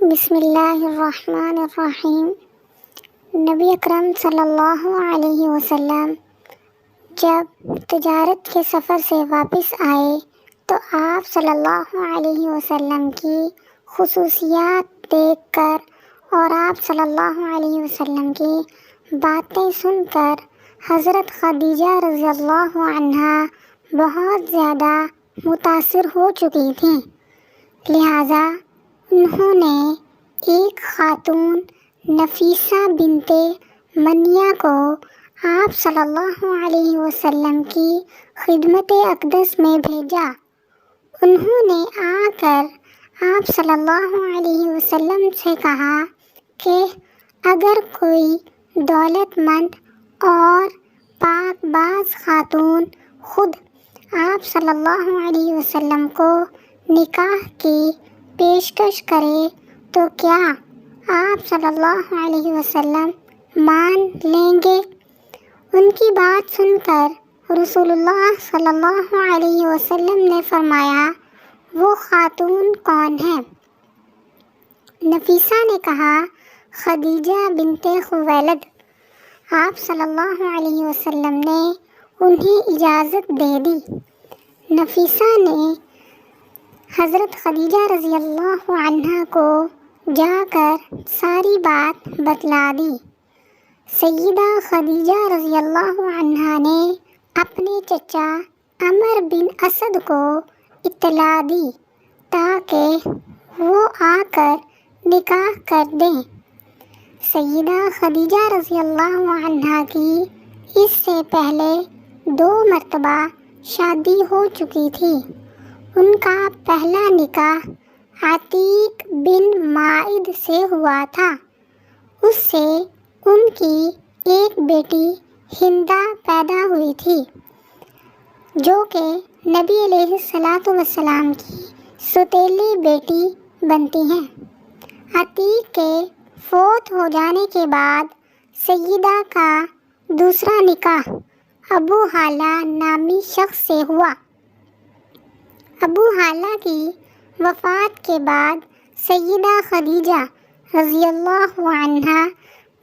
بسم اللہ الرحمن الرحیم۔ نبی اکرم صلی اللہ علیہ وسلم جب تجارت کے سفر سے واپس آئے تو آپ صلی اللہ علیہ وسلم کی خصوصیات دیکھ کر اور آپ صلی اللہ علیہ وسلم کی باتیں سن کر حضرت خدیجہ رضی اللہ عنہا بہت زیادہ متاثر ہو چکی تھیں، لہٰذا انہوں نے ایک خاتون نفیسہ بنت منیہ کو آپ صلی اللہ علیہ وسلم کی خدمت اقدس میں بھیجا۔ انہوں نے آ کر آپ صلی اللہ علیہ وسلم سے کہا کہ اگر کوئی دولت مند اور پاک باز خاتون خود آپ صلی اللہ علیہ وسلم کو نکاح کی پیشکش کرے تو کیا آپ صلی اللہ علیہ وسلم مان لیں گے؟ ان کی بات سن کر رسول اللہ صلی اللہ علیہ وسلم نے فرمایا، وہ خاتون کون ہے؟ نفیسہ نے کہا، خدیجہ بنت خویلد۔ آپ صلی اللہ علیہ وسلم نے انہیں اجازت دے دی۔ نفیسہ نے حضرت خدیجہ رضی اللہ عنہا کو جا کر ساری بات بتلا دی۔ سیدہ خدیجہ رضی اللہ عنہا نے اپنے چچا عمر بن اسد کو اطلاع دی تاکہ وہ آ کر نکاح کر دیں۔ سیدہ خدیجہ رضی اللہ عنہا کی اس سے پہلے 2 مرتبہ شادی ہو چکی تھی۔ ان کا پہلا نکاح عتیق بن مائد سے ہوا تھا۔ اس سے ان کی ایک بیٹی ہندہ پیدا ہوئی تھی جو کہ نبی علیہ السلام کی سوتیلی بیٹی بنتی ہیں۔ عتیق کے فوت ہو جانے کے بعد سیدہ کا دوسرا نکاح ابو ہالہ نامی شخص سے ہوا۔ ابو ہالہ کی وفات کے بعد سیدہ خدیجہ رضی اللہ عنہا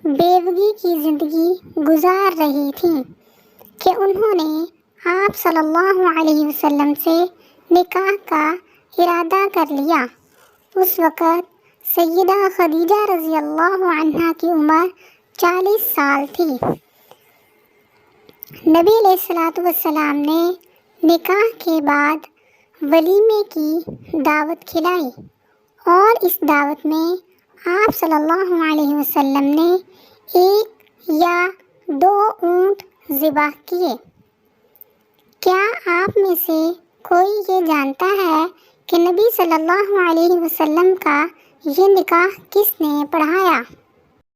بیوگی کی زندگی گزار رہی تھیں کہ انہوں نے آپ صلی اللہ علیہ وسلم سے نکاح کا ارادہ کر لیا۔ اس وقت سیدہ خدیجہ رضی اللہ عنہا کی عمر 40 سال تھی۔ نبی علیہ السلام نے نکاح کے بعد ولیمے کی دعوت کھلائی اور اس دعوت میں آپ صلی اللہ علیہ وسلم نے 1 یا 2 اونٹ ذبح کیے۔ کیا آپ میں سے کوئی یہ جانتا ہے کہ نبی صلی اللہ علیہ وسلم کا یہ نکاح کس نے پڑھایا؟